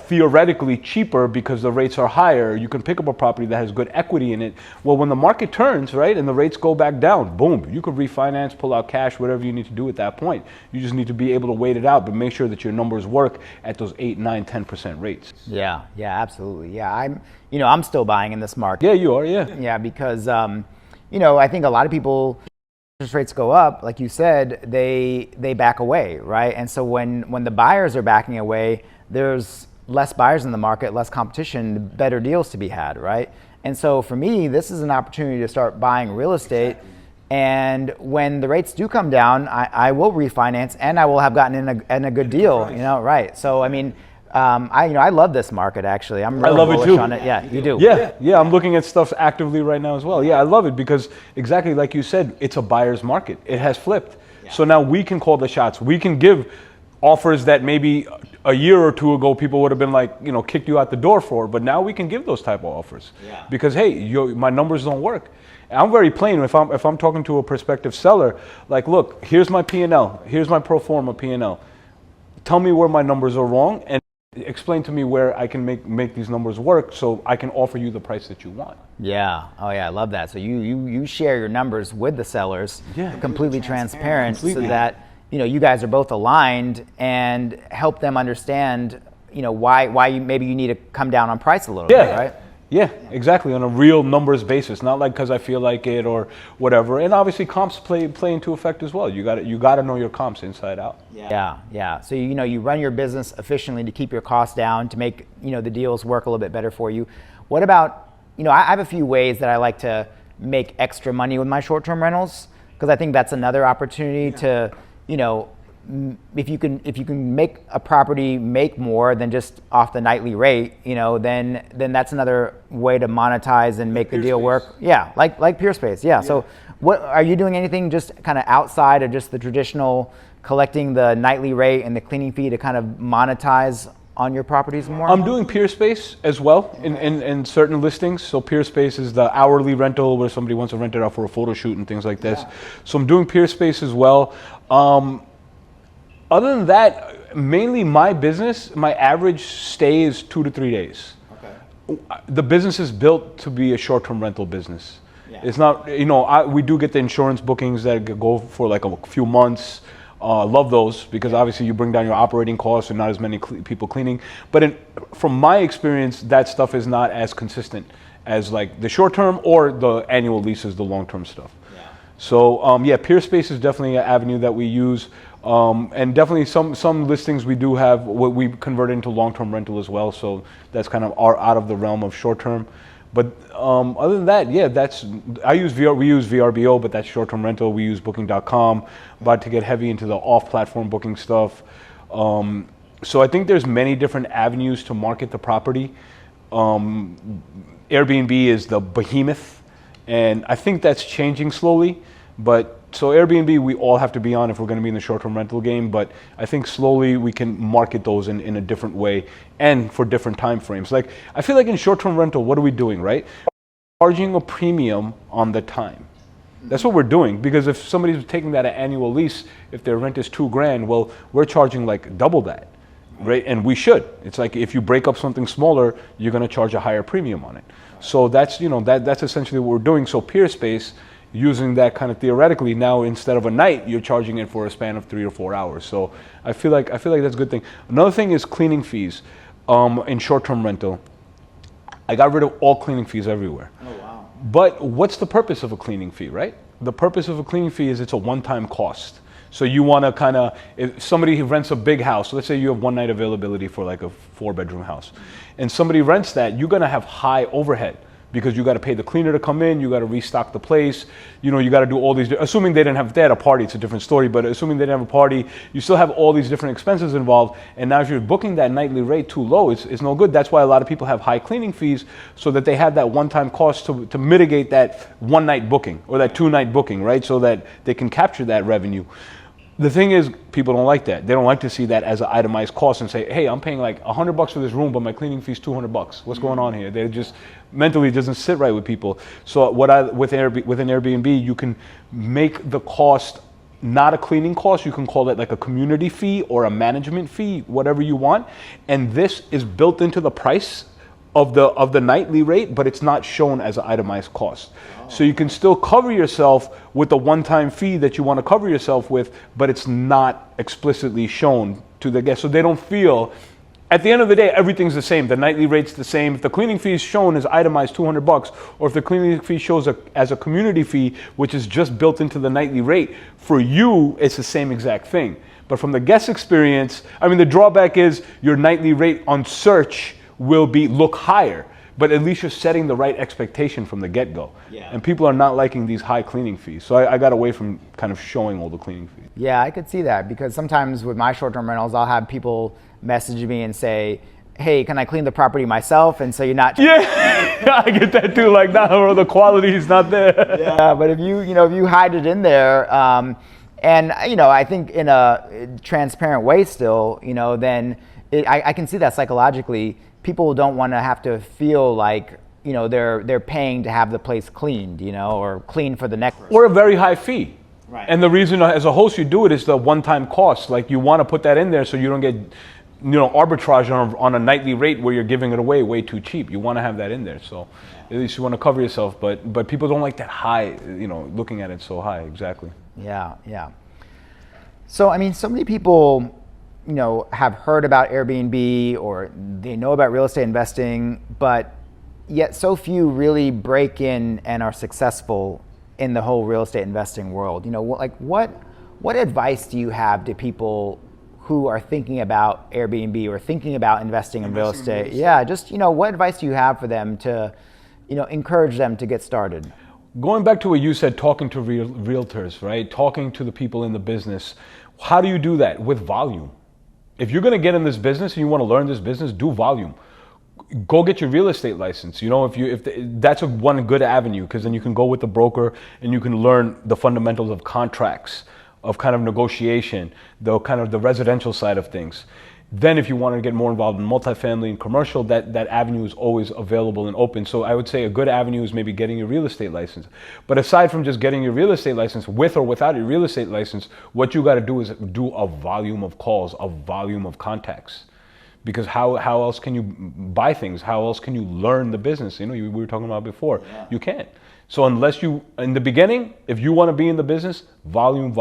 theoretically cheaper because the rates are higher, you can pick up a property that has good equity in it. Well, when the market turns, right, and the rates go back down, boom, you could refinance, pull out cash, whatever you need to do at that point. You just need to be able to wait it out, but make sure that your numbers work at those 8, 9, 10% rates. Yeah, absolutely. Yeah, I'm still buying in this market. Yeah, you are, yeah. Yeah, because, I think a lot of people, interest rates go up, like you said, they back away, right? And so when the buyers are backing away, there's less buyers in the market, less competition, better deals to be had, right? And so for me, this is an opportunity to start buying real estate. Exactly. And when the rates do come down, I will refinance and I will have gotten in a good deal, right? So, I love this market actually. I'm really bullish on it. Yeah, you do. Yeah, I'm looking at stuff actively right now as well. Yeah, I love it because exactly like you said, it's a buyer's market. It has flipped. Yeah. So now we can call the shots. We can give offers that maybe a year or two ago people would have been like, kicked you out the door for, but now we can give those type of offers. Yeah. Because hey, my numbers don't work. And I'm very plain. If I'm talking to a prospective seller, like, look, here's my P&L, here's my pro forma P&L. Tell me where my numbers are wrong and explain to me where I can make these numbers work so I can offer you the price that you want. Yeah. Oh yeah, I love that. So you share your numbers with the sellers, completely transparent. So that you guys are both aligned and help them understand, why maybe you need to come down on price a little bit, right? Yeah, exactly, on a real numbers basis, not like because I feel like it or whatever. And obviously comps play into effect as well. You got to know your comps inside out. Yeah. So you run your business efficiently to keep your costs down, to make the deals work a little bit better for you. What about I have a few ways that I like to make extra money with my short-term rentals, because I think that's another opportunity to if you can make a property make more than just off the nightly rate, then that's another way to monetize and make the deal work. Yeah, like PeerSpace. Yeah. So what are you doing? Anything just kind of outside of just the traditional collecting the nightly rate and the cleaning fee to kind of monetize on your properties more? I'm doing peer space as well in certain listings. So peer space is the hourly rental where somebody wants to rent it out for a photo shoot and things like this. Yeah. So I'm doing peer space as well. Other than that, mainly my business, my average stay is 2 to 3 days. Okay. The business is built to be a short-term rental business. Yeah. It's not, we do get the insurance bookings that go for like a few months. Love those because obviously you bring down your operating costs and not as many people cleaning. But from my experience, that stuff is not as consistent as like the short term or the annual leases, the long term stuff. Yeah. So peer space is definitely an avenue that we use, and definitely some listings we do have what we convert into long term rental as well. So that's kind of out of the realm of short term. But other than that, yeah, we use VRBO, but that's short-term rental. We use Booking.com, about to get heavy into the off-platform booking stuff. So I think there's many different avenues to market the property. Airbnb is the behemoth, and I think that's changing slowly. But so Airbnb, we all have to be on if we're going to be in the short-term rental game. But I think slowly we can market those in a different way and for different time frames. Like I feel like in short-term rental, what are we doing, right? Charging a premium on the time. That's what we're doing, because if somebody's taking that at annual lease, if their rent is $2,000, well, we're charging like double that, right? And we should. It's like if you break up something smaller, you're going to charge a higher premium on it. So that's that's essentially what we're doing. So peer space, using that kind of theoretically, now instead of a night, you're charging it for a span of 3 or 4 hours. So I feel like that's a good thing. Another thing is cleaning fees. In short-term rental, I got rid of all cleaning fees everywhere. Oh wow! But what's the purpose of a cleaning fee, right? The purpose of a cleaning fee is it's a one-time cost. So you want to if somebody rents a big house, let's say you have one night availability for like a 4-bedroom house, and somebody rents that, you're going to have high overhead. Because you got to pay the cleaner to come in, you got to restock the place, you got to do all these, assuming they had a party, it's a different story, but assuming they didn't have a party, you still have all these different expenses involved, and now if you're booking that nightly rate too low, it's no good. That's why a lot of people have high cleaning fees, so that they have that one-time cost to mitigate that one-night booking, or that 2-night booking, right, so that they can capture that revenue. The thing is, people don't like that. They don't like to see that as an itemized cost and say, hey, I'm paying like $100 for this room, but my cleaning fee is $200. What's going on here? They just mentally it doesn't sit right with people. So within Airbnb, you can make the cost not a cleaning cost. You can call it like a community fee or a management fee, whatever you want. And this is built into the price of the nightly rate, but it's not shown as an itemized cost. So you can still cover yourself with the one-time fee that you want to cover yourself with, but it's not explicitly shown to the guest. So they don't feel, at the end of the day, everything's the same. The nightly rate's the same. If the cleaning fee is shown as itemized $200, or if the cleaning fee shows as a community fee, which is just built into the nightly rate, for you, it's the same exact thing. But from the guest experience, the drawback is your nightly rate on search will look higher, but at least you're setting the right expectation from the get-go. Yeah. And people are not liking these high cleaning fees. So I got away from kind of showing all the cleaning fees. Yeah, I could see that, because sometimes with my short-term rentals, I'll have people message me and say, hey, can I clean the property myself? And so you're not... Yeah, I get that too, like, nah, the quality is not there. Yeah, but if you hide it in there, and I think in a transparent way still, then I can see that psychologically. People don't want to have to feel like they're paying to have the place cleaned, or clean for the next person. Or a very high fee. Right. And the reason as a host you do it is the one-time cost. Like you want to put that in there so you don't get arbitrage on a nightly rate where you're giving it away way too cheap. You want to have that in there, so at least you want to cover yourself. But people don't like that high, looking at it so high. Exactly. Yeah. So so many people have heard about Airbnb, or they know about real estate investing, but yet so few really break in and are successful in the whole real estate investing world. What advice do you have to people who are thinking about Airbnb or thinking about investing in real estate? Yeah, just what advice do you have for them to encourage them to get started? Going back to what you said, talking to realtors, right? Talking to the people in the business. How do you do that? With volume. If you're going to get in this business and you want to learn this business, do volume. Go get your real estate license. That's one good avenue, because then you can go with the broker and you can learn the fundamentals of contracts, of kind of negotiation, the kind of the residential side of things. Then if you want to get more involved in multifamily and commercial, that avenue is always available and open. So I would say a good avenue is maybe getting your real estate license. But aside from just getting your real estate license, with or without your real estate license, what you got to do is do a volume of calls, a volume of contacts. Because how else can you buy things? How else can you learn the business? You know, we were talking about before. Yeah. You can't. So unless you, in the beginning, if you want to be in the business, volume,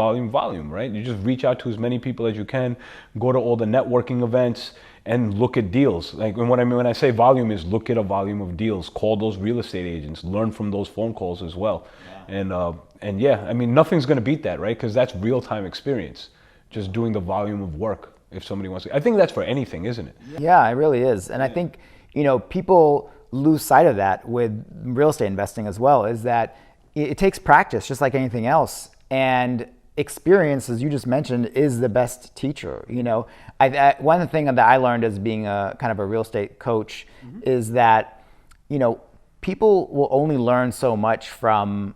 right? You just reach out to as many people as you can, go to all the networking events and look at deals. Like, and what I mean when I say volume is look at a volume of deals, call those real estate agents, learn from those phone calls as well. Yeah. And yeah, I mean, nothing's going to beat that, right? Because that's real-time experience, just doing the volume of work. If somebody wants to, I think that's for anything, isn't it? Yeah, it really is. And I think, you know, people lose sight of that with real estate investing as well, is that it takes practice just like anything else. And experience, as you just mentioned, is the best teacher. You know, one thing that I learned as being a kind of a real estate coach is that, you know, people will only learn so much from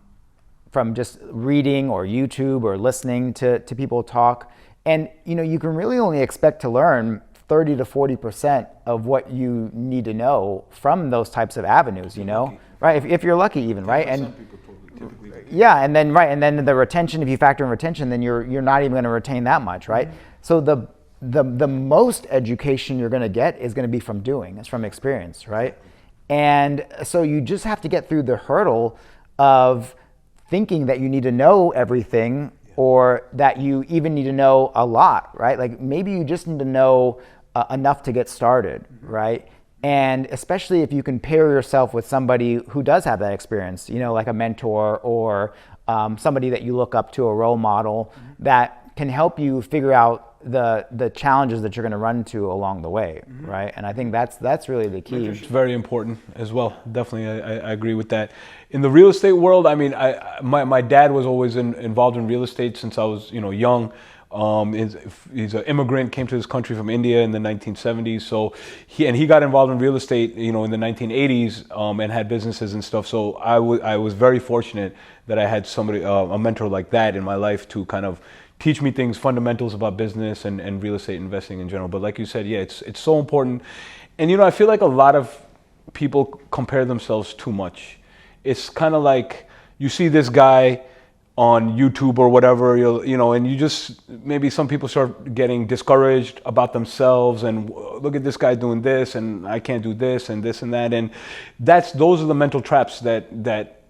just reading or YouTube or listening to people talk. And, you know, you can really only expect to learn 30 to 40% of what you need to know from those types of avenues, you know, right? If you're lucky even, right? And yeah, and then the retention, if you factor in retention, then you're not even going to retain that much, right? So the most education you're going to get is going to be from doing, it's from experience, right? And so you just have to get through the hurdle of thinking that you need to know everything, or that you even need to know a lot, right? Like maybe you just need to know enough to get started, right? And especially if you can pair yourself with somebody who does have that experience, you know, like a mentor or somebody that you look up to, a role model that can help you figure out the challenges that you're going to run into along the way, right? And I think that's really the key. It's very important as well. Definitely, I agree with that. In the real estate world, I mean, my dad was always involved in real estate since I was, you know, young. He's an immigrant, came to this country from India in the 1970s. So he got involved in real estate, you know, in the 1980s, and had businesses and stuff. So I was very fortunate that I had somebody, a mentor like that in my life to kind of teach me things, fundamentals about business and real estate investing in general. But like you said, yeah, it's so important. And, you know, I feel like a lot of people compare themselves too much. It's kind of like you see this guy on YouTube or whatever, you know, and you just, maybe some people start getting discouraged about themselves and look at this guy doing this and I can't do this and this and that. And those are the mental traps that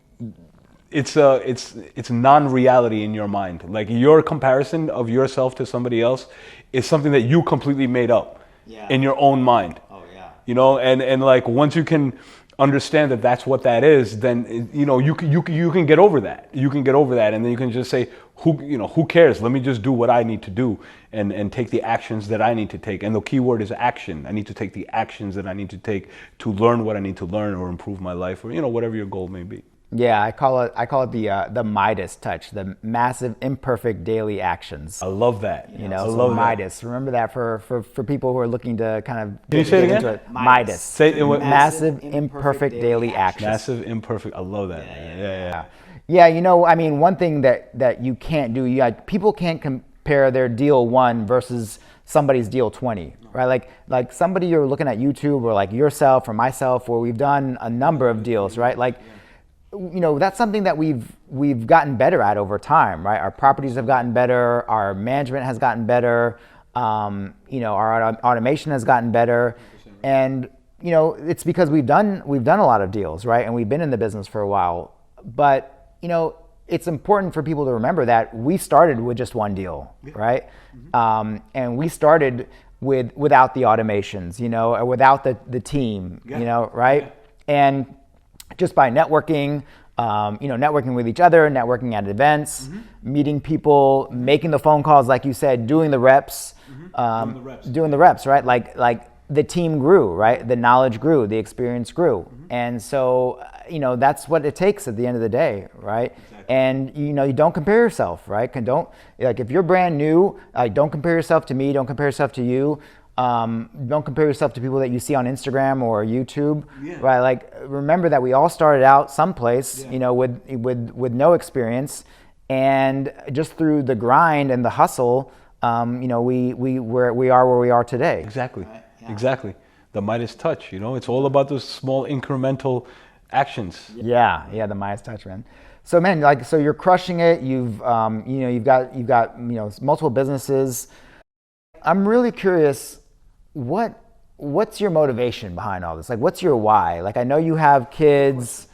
it's non-reality in your mind. Like your comparison of yourself to somebody else is something that you completely made up in your own mind. Oh yeah. You know, and like once you can understand that that's what that is, then you know you can get over that. You can get over that, and then you can just say, who cares? Let me just do what I need to do and take the actions that I need to take. And the key word is action. I need to take the actions that I need to take to learn what I need to learn or improve my life, or, you know, whatever your goal may be. Yeah, I call it the Midas touch, the massive imperfect daily actions. I love that. You know, so Midas. Remember that for people who are looking to kind of Can you say it again? Midas. Say it, massive imperfect daily actions. Massive imperfect. I love that. Yeah. Yeah, you know, I mean, one thing that you can't do, people can't compare their deal 1 versus somebody's deal 20, right? Like somebody you're looking at YouTube, or like yourself or myself, where we've done a number of deals, right? Like, you know, that's something that we've gotten better at over time, right? Our properties have gotten better, our management has gotten better, you know, our automation has gotten better, and you know, it's because we've done a lot of deals, right? And we've been in the business for a while. But you know, it's important for people to remember that we started with just one deal, right? And we started without the automations, you know, or without the team, you know, right? And just by networking, you know, networking with each other, networking at events, meeting people, making the phone calls, like you said, doing the reps, doing the reps, right? Like the team grew, right? The knowledge grew, the experience grew. And so, you know, that's what it takes at the end of the day, right? Exactly. And, you know, you don't compare yourself, right? If you're brand new, don't compare yourself to me, don't compare yourself to you. Don't compare yourself to people that you see on Instagram or YouTube, right? Like, remember that we all started out someplace, you know, with no experience, and just through the grind and the hustle, we are where we are today. Exactly. Right? Yeah. Exactly. The Midas touch, it's all about those small incremental actions. Yeah, the Midas touch, man. So man, so you're crushing it. You've got multiple businesses. I'm really curious, what's your motivation behind all this? Like, what's your why? Like, I know you have kids.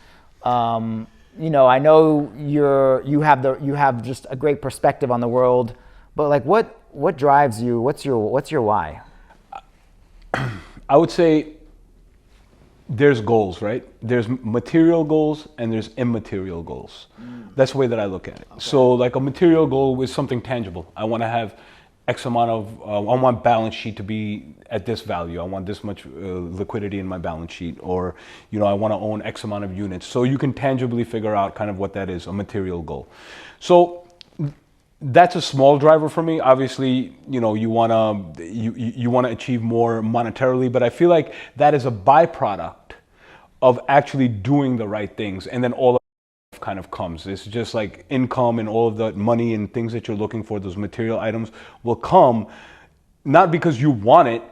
I know you have just a great perspective on the world. But like, what drives you? What's your why? I would say there's goals, right? There's material goals and there's immaterial goals. That's the way that I look at it. Okay. So like a material goal is something tangible. I want to have X amount of, I want balance sheet to be at this value. I want this much liquidity in my balance sheet, or, I want to own X amount of units. So you can tangibly figure out kind of what that is, a material goal. So that's a small driver for me. Obviously, you want to achieve more monetarily, but I feel like that is a byproduct of actually doing the right things, and then all of it kind of comes. It's just like income and all of the money and things that you're looking for. Those material items will come, not because you want it,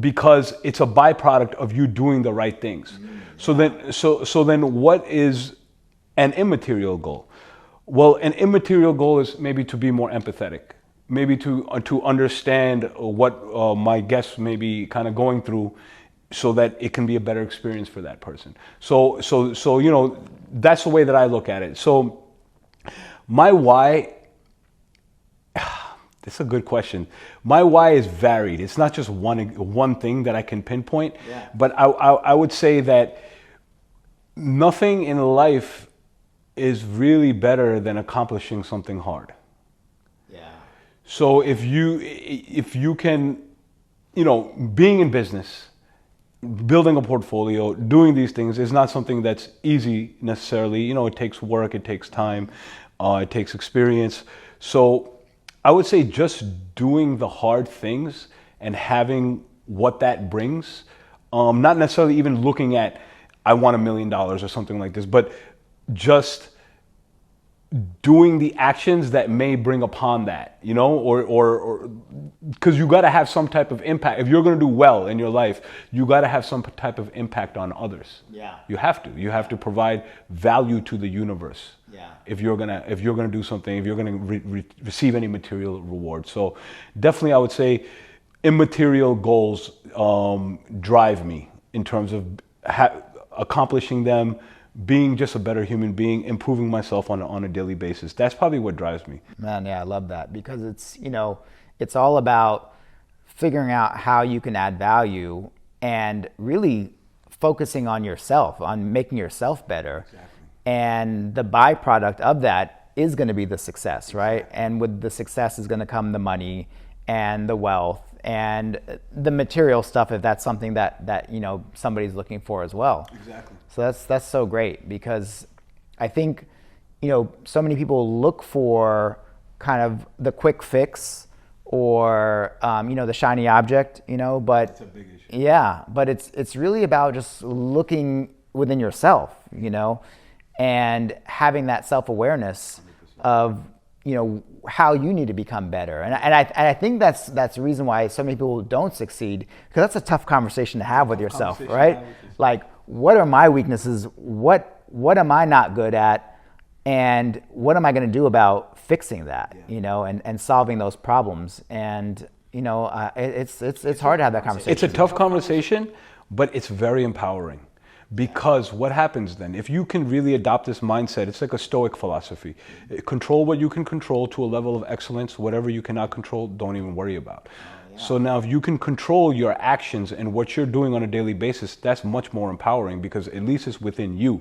because it's a byproduct of you doing the right things. So then, what is an immaterial goal? Well, an immaterial goal is maybe to be more empathetic, maybe to understand what my guests may be kind of going through, so that it can be a better experience for that person. So that's the way that I look at it. So my why, that's a good question. My why is varied. It's not just one thing that I can pinpoint, but I would say that nothing in life is really better than accomplishing something hard. Yeah. So if you can, being in business, building a portfolio, doing these things is not something that's easy necessarily. It takes work, it takes time, it takes experience. So I would say just doing the hard things and having what that brings, not necessarily even looking at, I want $1 million or something like this, but just doing the actions that may bring upon that, or because you got to have some type of impact. If you're going to do well in your life, you got to have some type of impact on others. Yeah. You have to provide value to the universe. Yeah. If you're going to do something, if you're going to receive any material reward. So definitely I would say immaterial goals drive me in terms of accomplishing them, being just a better human being, improving myself on a daily basis. That's probably what drives me. Man, yeah, I love that, because it's all about figuring out how you can add value and really focusing on yourself, on making yourself better. Exactly. And the byproduct of that is going to be the success, right? Exactly. And with the success is going to come the money and the wealth and the material stuff, if that's something that somebody's looking for as well. Exactly. So that's so great, because I think so many people look for kind of the quick fix or the shiny object, but that's a big issue. Yeah, but it's really about just looking within yourself, and having that self-awareness 100%. Of how you need to become better. And I think that's the reason why so many people don't succeed, because that's a tough conversation to have with yourself, right? Like, what are my weaknesses? What am I not good at? And what am I going to do about fixing that, and solving those problems? And, it's hard to have that conversation. It's a tough conversation, but it's very empowering. Because what happens then, if you can really adopt this mindset, it's like a Stoic philosophy. Control what you can control to a level of excellence. Whatever you cannot control, don't even worry about. So now if you can control your actions and what you're doing on a daily basis, that's much more empowering, because at least it's within you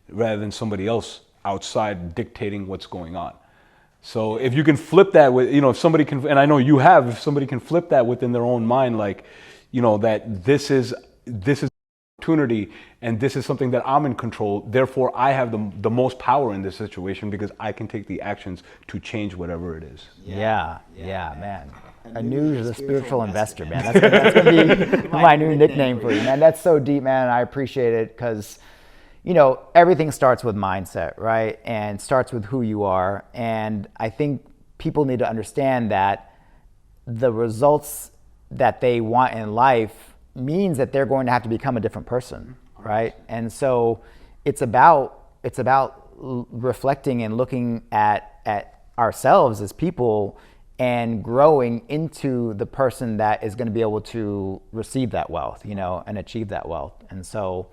rather than somebody else outside dictating what's going on. So if you can flip that with, if somebody can, and I know you have, if somebody can flip that within their own mind, like, that this is opportunity and this is something that I'm in control, therefore I have the most power in this situation, because I can take the actions to change whatever it is. Yeah, man. Anuj is a spiritual investor, man. That's gonna be my new nickname for you, man. That's so deep, man. I appreciate it, because everything starts with mindset, right? And starts with who you are. And I think people need to understand that the results that they want in life means that they're going to have to become a different person, right? And so it's about reflecting and looking at ourselves as people and growing into the person that is going to be able to receive that wealth, and achieve that wealth. And so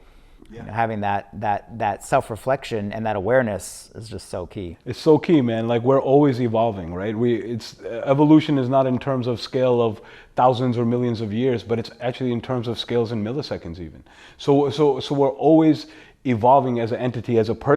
having that self-reflection and that awareness is just so key. It's so key, man. Like, we're always evolving, right? Evolution is not in terms of scale of thousands or millions of years, but it's actually in terms of scales in milliseconds even. So we're always evolving as an entity, as a person.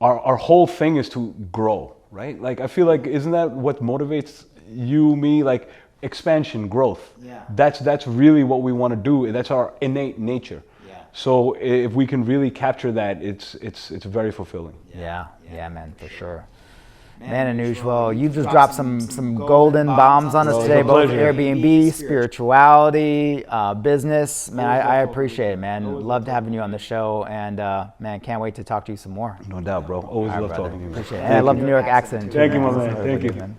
Our whole thing is to grow, right? Like, I feel like, isn't that what motivates you, me? Like, expansion, growth. Yeah. That's really what we want to do. That's our innate nature. Yeah. So if we can really capture that, it's very fulfilling. Yeah, man, for sure. Man, Anuj, well, you just dropped some golden bombs on us today, both Airbnb, spirituality, business. Man, I appreciate it, man. Loved having you on the show, and man, can't wait to talk to you some more. No doubt, bro. Always love talking to you. Appreciate it. And I love the New York accent too. Thank you, my man. Thank you. Man.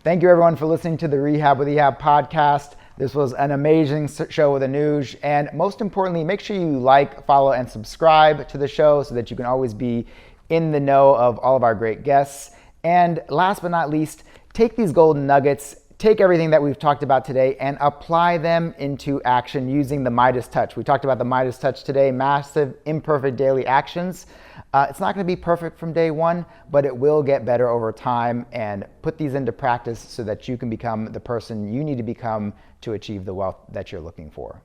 Thank you, everyone, for listening to the Rehab with Ehab podcast. This was an amazing show with Anuj. And most importantly, make sure you like, follow, and subscribe to the show so that you can always be in the know of all of our great guests. And last but not least, take these golden nuggets, take everything that we've talked about today and apply them into action using the Midas touch. We talked about the Midas touch today, massive, imperfect daily actions. It's not going to be perfect from day one, but it will get better over time, and put these into practice so that you can become the person you need to become to achieve the wealth that you're looking for.